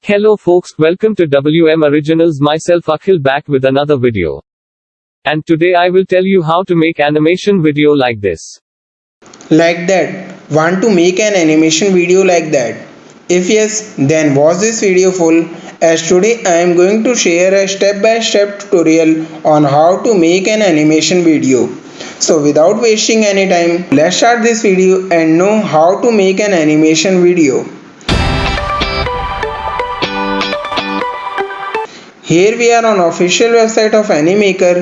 Hello folks, welcome to WM Originals, myself Akhil back with another video. And today I will tell you how to make animation video like this. Like that. Want to make an animation video like that? If yes, then watch this video full, as today I am going to share a step-by-step tutorial on how to make an animation video. So without wasting any time, let's start this video and know how to make an animation video. Here we are on official website of Animaker.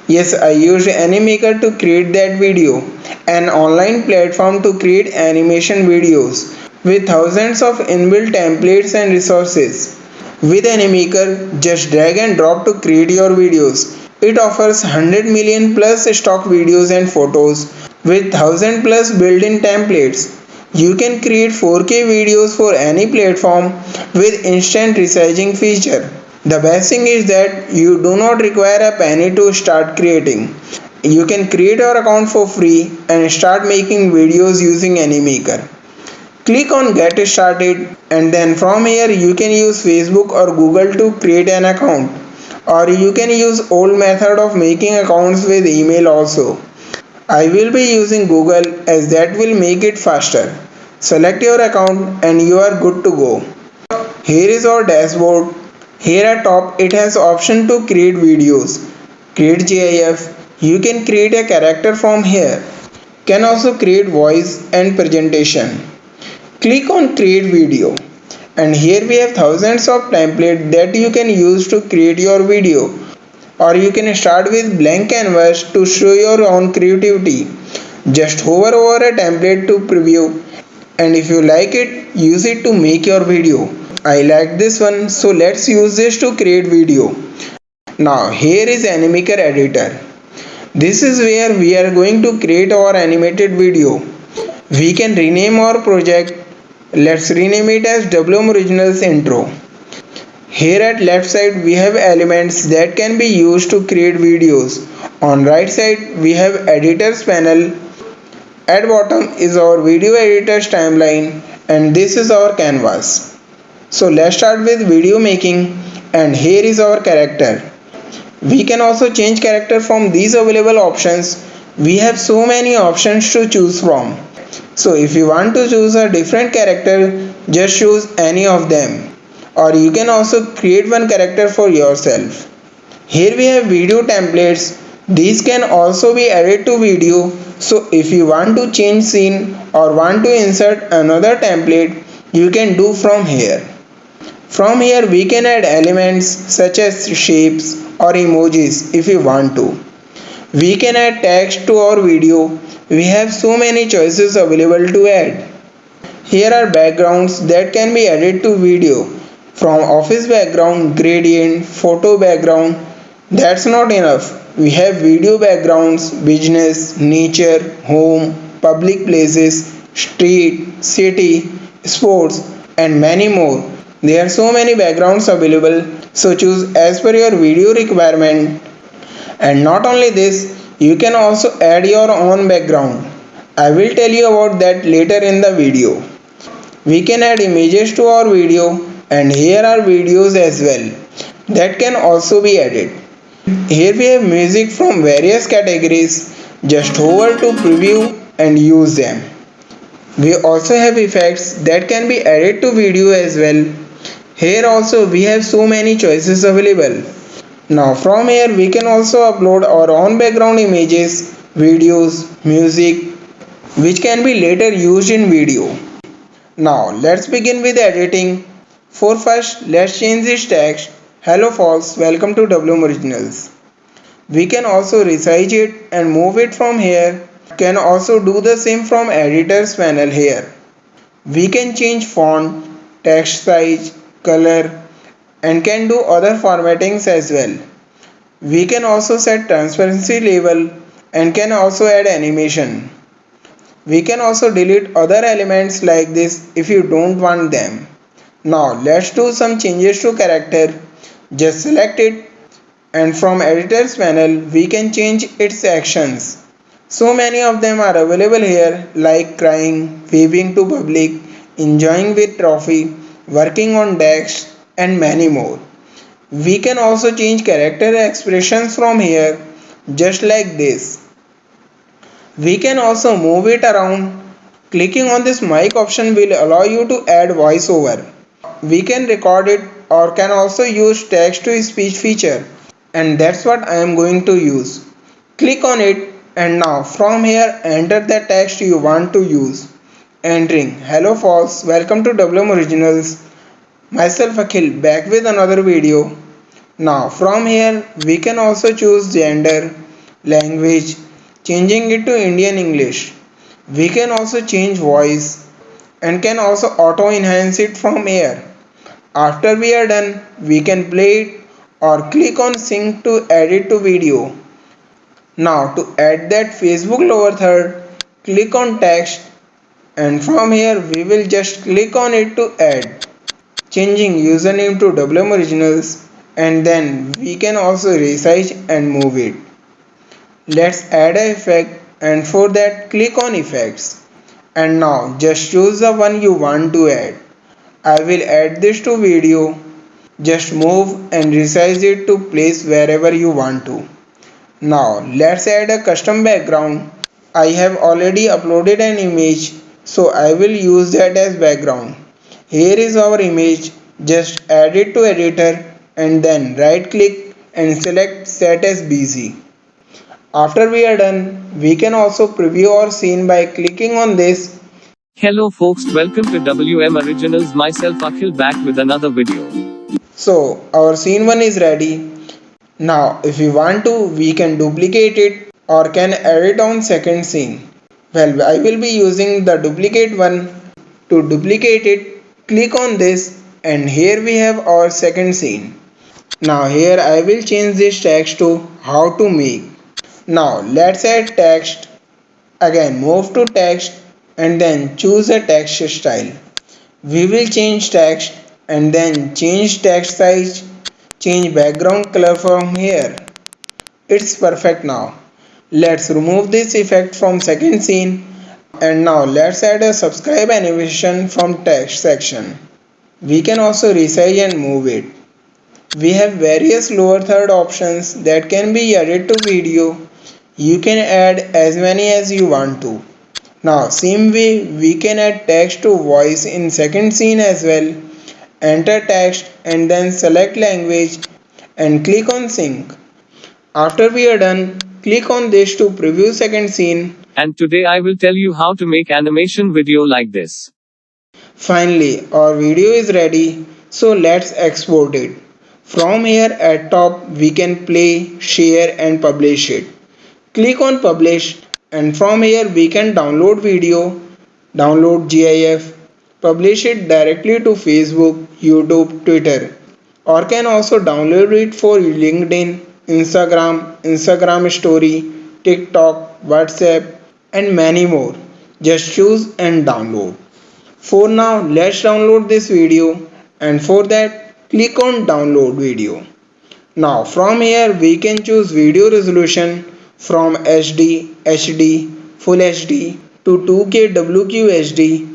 Yes, I used Animaker to create that video, an online platform to create animation videos with thousands of inbuilt templates and resources. With Animaker, just drag and drop to create your videos. It offers 100 million plus stock videos and photos with 1000 plus built-in templates. You can create 4K videos for any platform with instant resizing feature. The best thing is that you do not require a penny to start creating. You can create your account for free and start making videos using Animaker. Click on Get Started and then from here you can use Facebook or Google to create an account. Or you can use old method of making accounts with email also. I will be using Google as that will make it faster. Select your account and you are good to go. Here is our dashboard. Here at top it has option to create videos. Create GIF. You can create a character from here. Can also create voice and presentation. Click on create video. And here we have thousands of templates that you can use to create your video. Or you can start with blank canvas to show your own creativity. Just hover over a template to preview. And if you like it, use it to make your video. I like this one, so let's use this to create video. Now here is Animaker editor. This is where we are going to create our animated video. We can rename our project. Let's rename it as WM Originals Intro. Here at left side we have elements that can be used to create videos. On right side we have editors panel. At bottom is our video editor's timeline and this is our canvas. So let's start with video making and here is our character. We can also change character from these available options. We have so many options to choose from. So if you want to choose a different character, just choose any of them. Or you can also create one character for yourself. Here we have video templates. These can also be added to video. So if you want to change scene or want to insert another template, you can do from here. From here we can add elements such as shapes or emojis if you want to. We can add text to our video. We have so many choices available to add. Here are backgrounds that can be added to video. From office background, gradient, photo background. That's not enough. We have video backgrounds, business, nature, home, public places, street, city, sports and many more. There are so many backgrounds available, so choose as per your video requirement. And not only this, you can also add your own background. I will tell you about that later in the video. We can add images to our video and here are videos as well that can also be added. Here we have music from various categories. Just hover to preview and use them. We also have effects that can be added to video as well. Here also we have so many choices available. Now from here we can also upload our own background images, videos, music which can be later used in video. Now let's begin with editing. For first let's change this text. Hello folks, welcome to WM Originals. We can also resize it and move it from here. Can also do the same from editors panel here. We can change font, text size, color and can do other formattings as well. We can also set transparency level and can also add animation. We can also delete other elements like this if you don't want them. Now let's do some changes to character. Just select it and from editors panel we can change its actions. So many of them are available here like crying, waving to public, enjoying with trophy, working on desk and many more. We can also change character expressions from here, just like this. We can also move it around. Clicking on this mic option will allow you to add voiceover. We can record it or can also use text to speech feature, and that's what I am going to use. Click on it and now from here enter the text you want to use. Entering hello folks, welcome to WM Originals. Myself Akhil back with another video. Now from here we can also choose gender, language, changing it to Indian English. We can also change voice and can also auto enhance it from here. After we are done, we can play it or click on sync to add it to video. Now to add that Facebook lower third, click on text and from here we will just click on it to add, changing username to WM Originals, and then we can also resize and move it. Let's add an effect, and for that click on effects and now just choose the one you want to add. I will add this to video. Just move and resize it to place wherever you want to. Now let's add a custom background. I have already uploaded an image, so I will use that as background. Here is our image. Just add it to editor and then right click and select set as BC. After we are done, we can also preview our scene by clicking on this. Hello folks, welcome to WM Originals. Myself Akhil back with another video. So our scene 1 is ready. Now if we want to, we can duplicate it or can add it on second scene. Well, I will be using the duplicate one. To duplicate it, click on this and here we have our second scene. Now here I will change this text to how to make. Now let's add text. Again move to text and then choose a text style. We will change text and then change text size, change background color from here. It's perfect now. Let's remove this effect from second scene and now let's add a subscribe animation from text section. We can also resize and move it. We have various lower third options that can be added to video. You can add as many as you want to. Now same way we can add text to voice in second scene as well. Enter text and then select language and click on sync. After we are done, click on this to preview second scene. And today I will tell you how to make animation video like this. Finally, our video is ready, so let's export it. From here at top we can play, share and publish it. Click on publish and from here we can download video, download GIF, publish it directly to Facebook, YouTube, Twitter, or can also download it for LinkedIn, Instagram story, TikTok, WhatsApp and many more. Just choose and download. For now let's download this video and for that click on download video. Now from here we can choose video resolution from HD, HD, Full HD to 2K WQHD.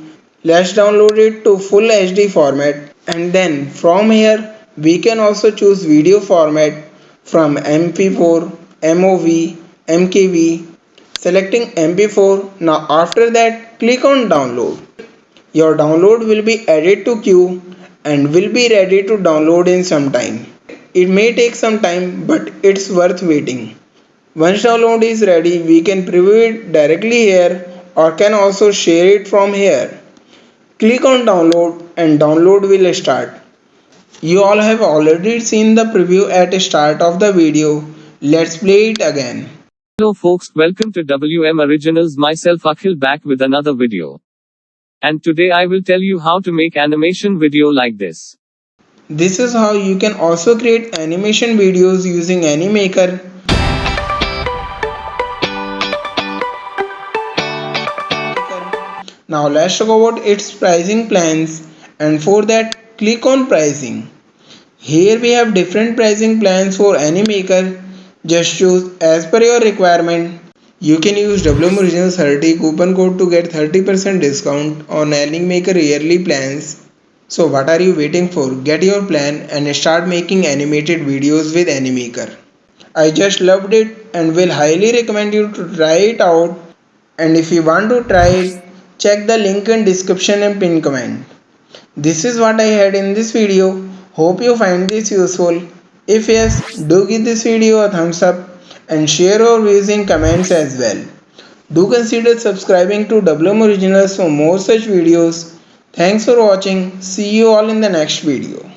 Let's download it to Full HD format and then from here we can also choose video format from MP4, MOV, MKV. Selecting MP4. Now after that click on download. Your download will be added to queue and will be ready to download in some time. It may take some time but it's worth waiting. Once download is ready, we can preview it directly here or can also share it from here. Click on download and download will start. You all have already seen the preview at the start of the video. Let's play it again. Hello folks, welcome to WM Originals. Myself Akhil back with another video. And today I will tell you how to make animation video like this. This is how you can also create animation videos using Animaker. Now let's talk about its pricing plans, and for that click on pricing. Here we have different pricing plans for Animaker. Just choose as per your requirement. You can use WM Originals 30 coupon code to get 30% discount on Animaker yearly plans. So what are you waiting for? Get your plan and start making animated videos with Animaker. I just loved it and will highly recommend you to try it out. And if you want to try it, check the link in description and pin comment. This is what I had in this video. Hope you find this useful. If yes, do give this video a thumbs up and share your views in comments as well. Do consider subscribing to WM Originals for more such videos. Thanks for watching. See you all in the next video.